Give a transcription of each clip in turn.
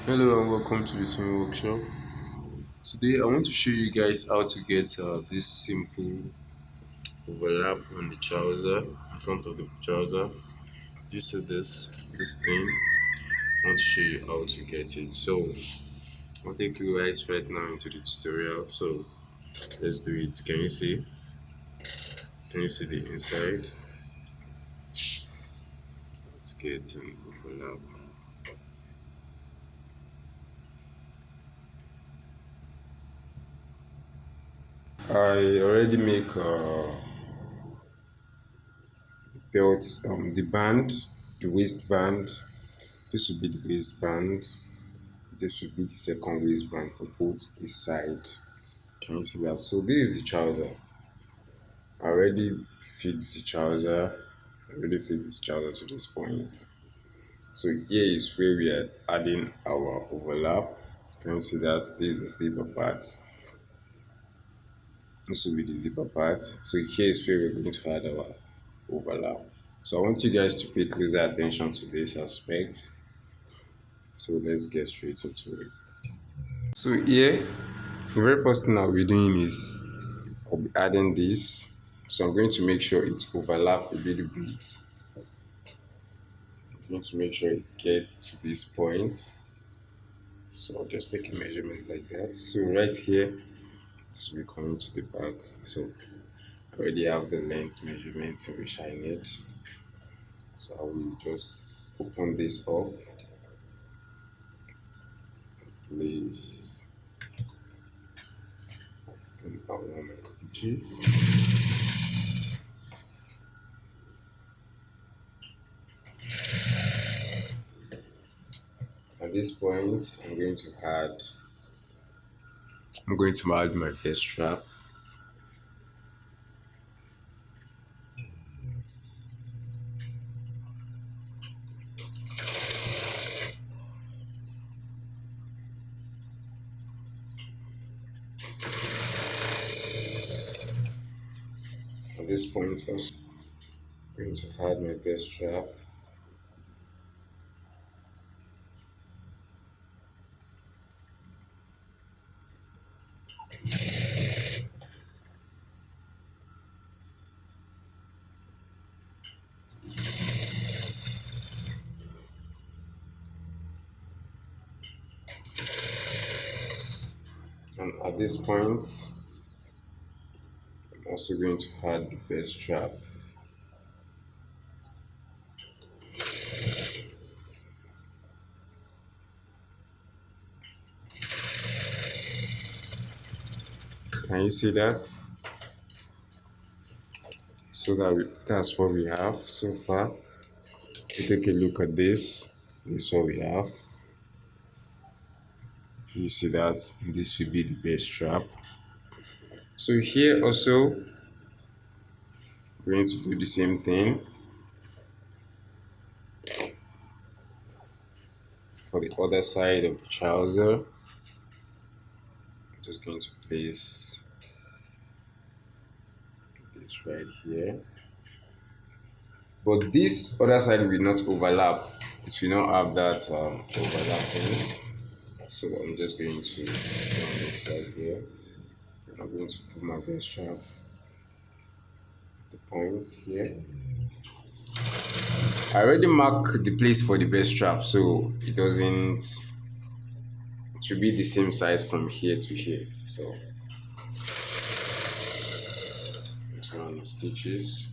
Hello and welcome to the sewing workshop. Today I want to show you guys how to get this simple overlap on the trouser, in front of the trouser. Do you see this thing? I want to show you how to get it. So I'll take you guys right now into the tutorial. So let's do it. Can you see? Can you see the inside? Let's get an overlap. I already make belt, the band, the waistband. This will be the waistband. This should be the second waistband for both this side. Can you see that? So this is the trouser. I already fixed the trouser. I already fixed the trouser to this point. So here is where we are adding our overlap. Can you see that? This is the zipper part. This will be the zipper part. So here is where we're going to add our overlap. So I want you guys to pay closer attention to this aspect. So let's get straight into it. So here, the very first thing I'll be doing is I'll be adding this. So I'm going to make sure it overlaps a little bit. I'm going to make sure it gets to this point. So I'll just take a measurement like that. So right here, this will be coming to the back. So I already have the length measurements which I need. So I will just open this up. Place and out all my stitches. At this point, I'm going to add my best strap. At this point, I'm going to add my best strap. And at this point, I'm also going to add the best strap. Can you see that? So that's what we have so far. You take a look at this. This is what we have. You see that this will be the base strap. So here also, we're going to do the same thing for the other side of the trouser. I'm just going to place this right here. But this other side will not overlap. It will not have that overlapping. So I'm just going to do this right here. And I'm going to put my base strap at the point here. I already marked the place for the base strap, so it will be the same size from here to here. So turn stitches.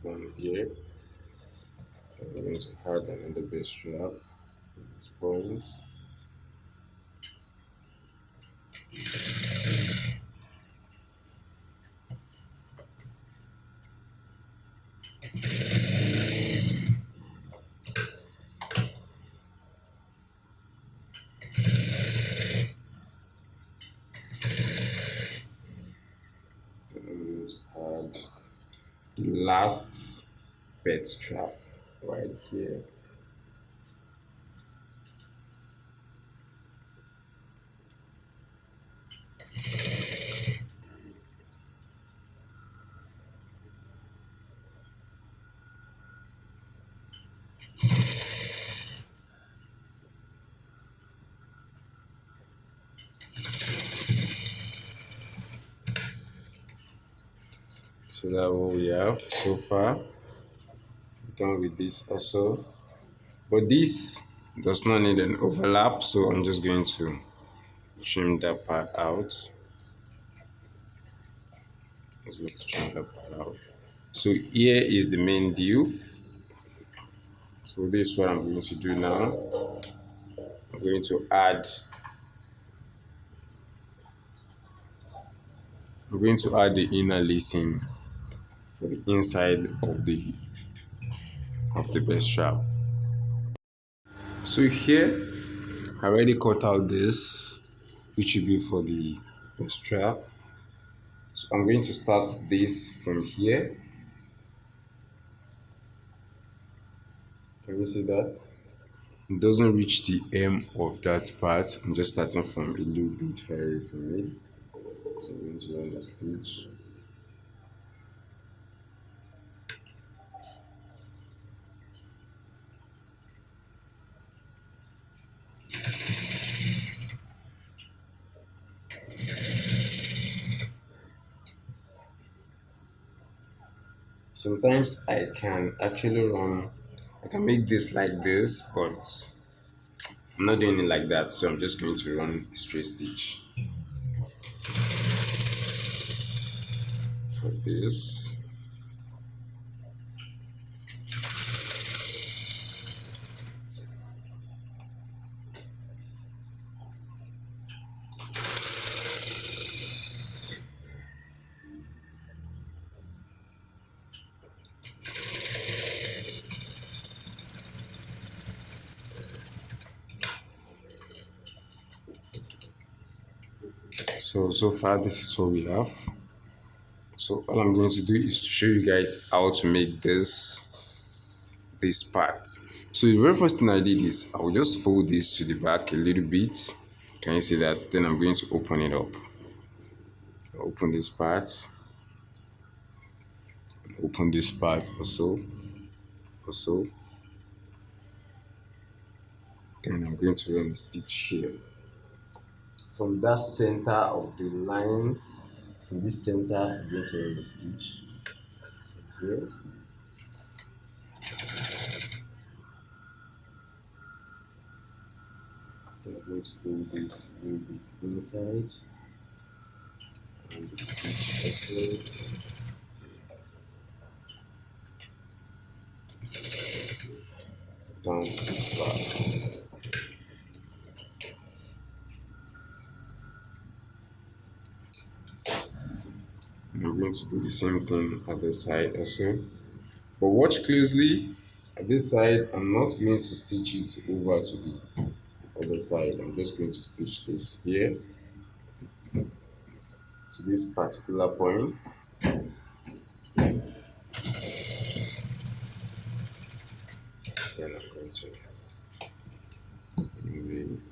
Down here. I'm going to add another base strap at this point. Then I'm going to add the last bed strap right here. So that's what we have so far. Done with this also. But this does not need an overlap, so I'm just going to trim that part out. Let's go to trim that part out. So here is the main deal. So this is what I'm going to do now. I'm going to add the inner lacing for the inside of the best strap. So here I already cut out this, which will be for the strap. So I'm going to start this from here. Can you see that? It doesn't reach the hem of that part. I'm just starting from a little bit far away from it. So I'm going to run the stitch. Sometimes I can make this like this, but I'm not doing it like that, so I'm just going to run a straight stitch for this. So far this is what we have. So all I'm going to do is to show you guys how to make this part. So the very first thing I did is I will just fold this to the back a little bit. Can you see that? Then I'm going to open it up. Open this part. Open this part also. Then I'm going to run a stitch here. From that center of the line, from this center, I'm going to run a stitch here. Then I'm going to fold this a little bit inside. And the stitch also. Down to this back. I'm going to do the same thing at this side also. But watch closely. At this side, I'm not going to stitch it over to the other side. I'm just going to stitch this here to this particular point. Then I'm going to move it.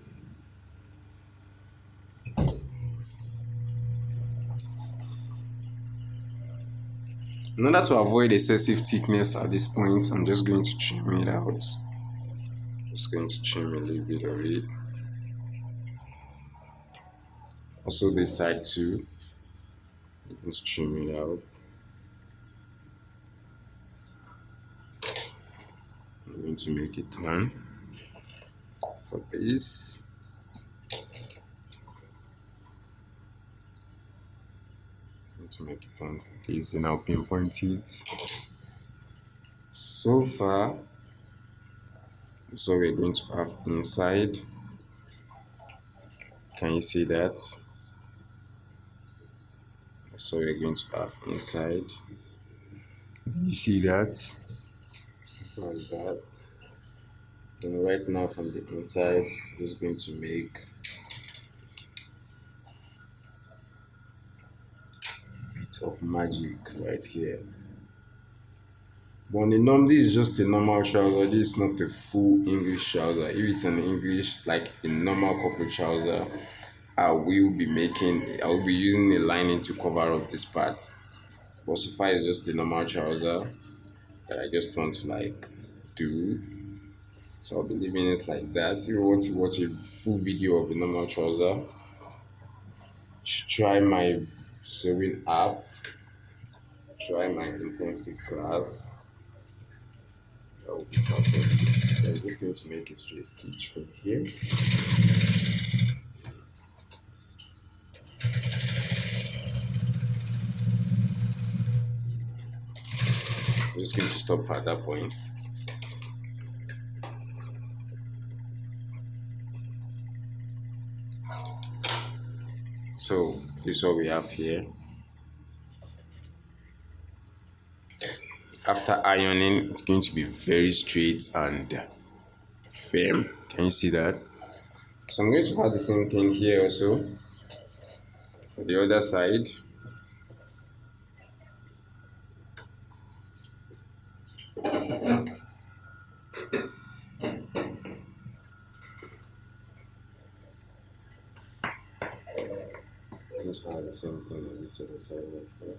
In order to avoid excessive thickness at this point, I'm just going to trim it out. Just going to trim a little bit of it. Also this side too. Just trim it out. I'm going to make it turn for this. To make it on for this, and I'll pinpoint it. So far, so we're going to have inside. Can you see that? So we're going to have inside. Do you see that? Simple as that. And right now from the inside, I'm just going to make of magic right here. But this is just a normal trouser. This is not a full English trouser. If it's an English, like a normal corporate trouser, I will be using a lining to cover up this part. But so far it's just a normal trouser that I just want to do. So I'll be leaving it like that. If you want to watch a full video of a normal trouser, try my sewing app. try my intensive class. That will be perfect. So I'm just going to make a straight stitch from here. I'm just going to stop at that point. So this is what we have here. After ironing, it's going to be very straight and firm. Can you see that? So I'm going to add the same thing here also for the other side. I'm going to add the same thing on this other side right here.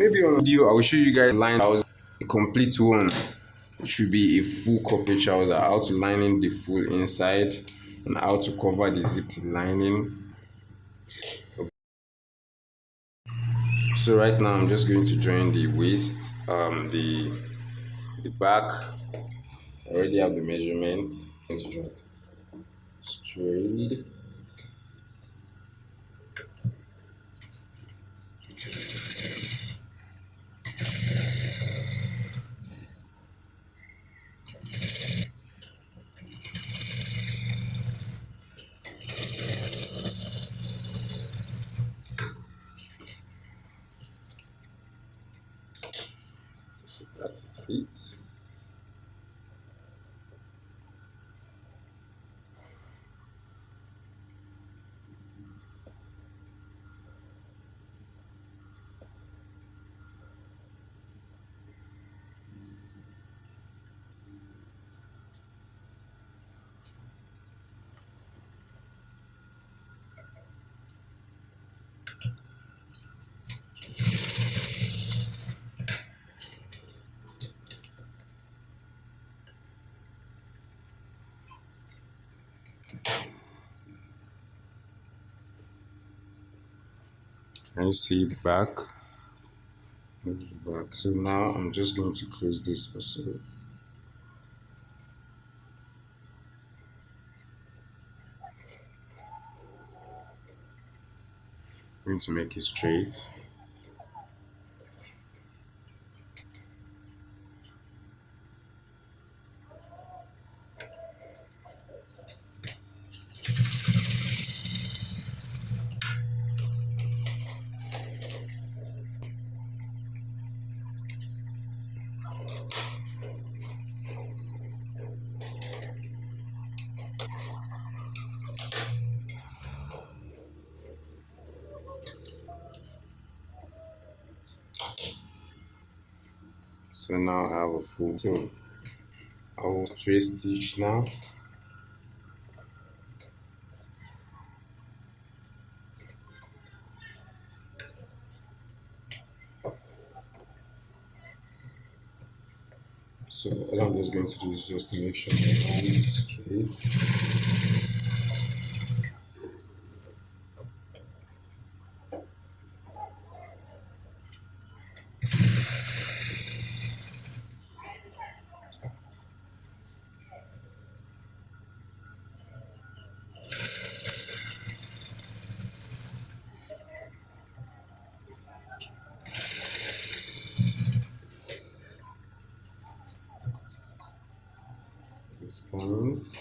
Maybe on video I will show you guys line trouser, a complete one, which should be a full corporate trouser, how to line in the full inside and how to cover the zipped lining. So right now I'm just going to join the waist, the back. I already have the measurements. I'm going to join straight. So that's it. Can you see the back? This is the back. So now I'm just going to close this also. I'm going to make it straight. So now I have a full. So I will straight stitch now. So all I'm just going to do is just to make sure that I am straight. This point.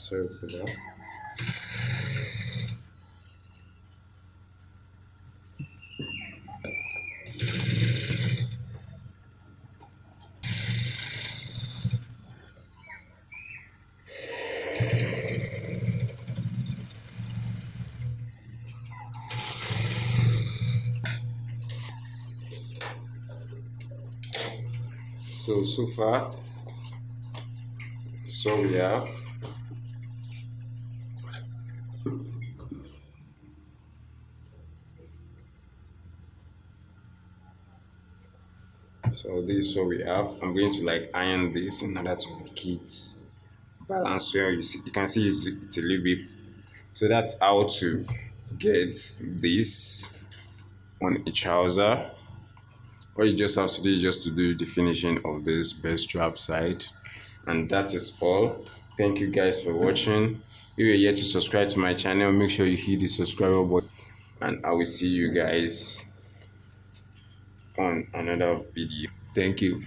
Sorry for that. So far, so we have. So this is what we have. I'm going to like iron this in order to make it balance well. You can see it's a little bit. So that's how to get this on a trouser. What you just have to do is just to do the finishing of this best strap side, and that is all. Thank you guys for watching. If you're yet to subscribe to my channel, make sure you hit the subscribe button, and I will see you guys on another video. Thank you.